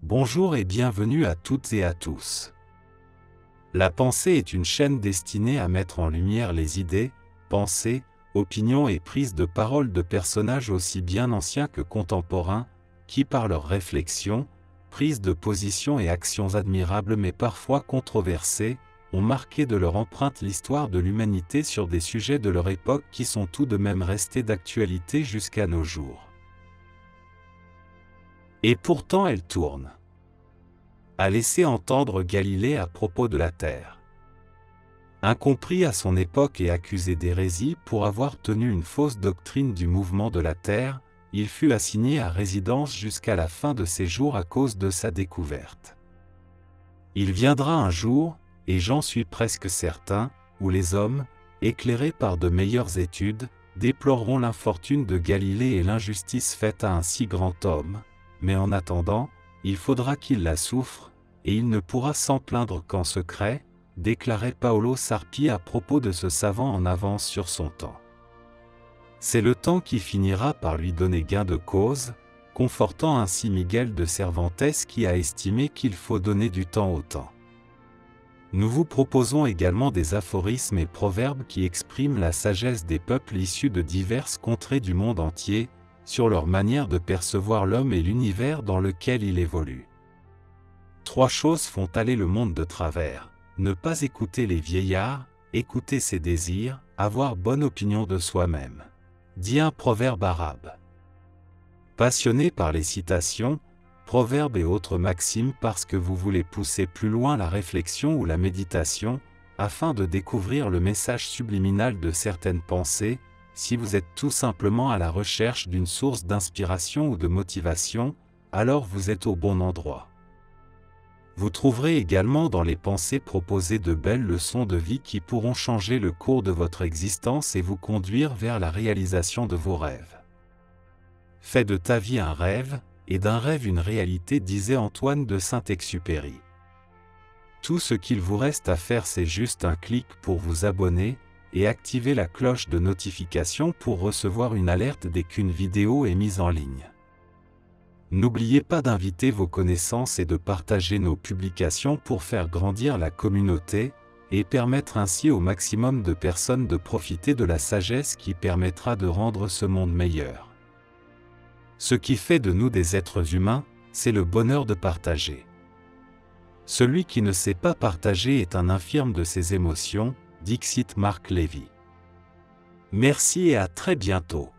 Bonjour et bienvenue à toutes et à tous. La pensée est une chaîne destinée à mettre en lumière les idées, pensées, opinions et prises de parole de personnages aussi bien anciens que contemporains, qui par leurs réflexions, prises de position et actions admirables mais parfois controversées, ont marqué de leur empreinte l'histoire de l'humanité sur des sujets de leur époque qui sont tout de même restés d'actualité jusqu'à nos jours. Et pourtant elle tourne, a laissé entendre Galilée à propos de la Terre. Incompris à son époque et accusé d'hérésie pour avoir tenu une fausse doctrine du mouvement de la Terre, il fut assigné à résidence jusqu'à la fin de ses jours à cause de sa découverte. Il viendra un jour, et j'en suis presque certain, où les hommes, éclairés par de meilleures études, déploreront l'infortune de Galilée et l'injustice faite à un si grand homme, mais en attendant, il faudra qu'il la souffre, et il ne pourra s'en plaindre qu'en secret, déclarait Paolo Sarpi à propos de ce savant en avance sur son temps. C'est le temps qui finira par lui donner gain de cause, confortant ainsi Miguel de Cervantes qui a estimé qu'il faut donner du temps au temps. Nous vous proposons également des aphorismes et proverbes qui expriment la sagesse des peuples issus de diverses contrées du monde entier, sur leur manière de percevoir l'homme et l'univers dans lequel il évolue. 3 choses font aller le monde de travers: ne pas écouter les vieillards, écouter ses désirs, avoir bonne opinion de soi-même, dit un proverbe arabe. Passionné par les citations, proverbes et autres maximes parce que vous voulez pousser plus loin la réflexion ou la méditation, afin de découvrir le message subliminal de certaines pensées, si vous êtes tout simplement à la recherche d'une source d'inspiration ou de motivation, alors vous êtes au bon endroit. Vous trouverez également dans les pensées proposées de belles leçons de vie qui pourront changer le cours de votre existence et vous conduire vers la réalisation de vos rêves. Fais de ta vie un rêve, et d'un rêve une réalité, disait Antoine de Saint-Exupéry. Tout ce qu'il vous reste à faire, c'est juste un clic pour vous abonner, et activer la cloche de notification pour recevoir une alerte dès qu'une vidéo est mise en ligne. N'oubliez pas d'inviter vos connaissances et de partager nos publications pour faire grandir la communauté, et permettre ainsi au maximum de personnes de profiter de la sagesse qui permettra de rendre ce monde meilleur. Ce qui fait de nous des êtres humains, c'est le bonheur de partager. Celui qui ne sait pas partager est un infirme de ses émotions, dixit Marc Lévy. Merci et à très bientôt.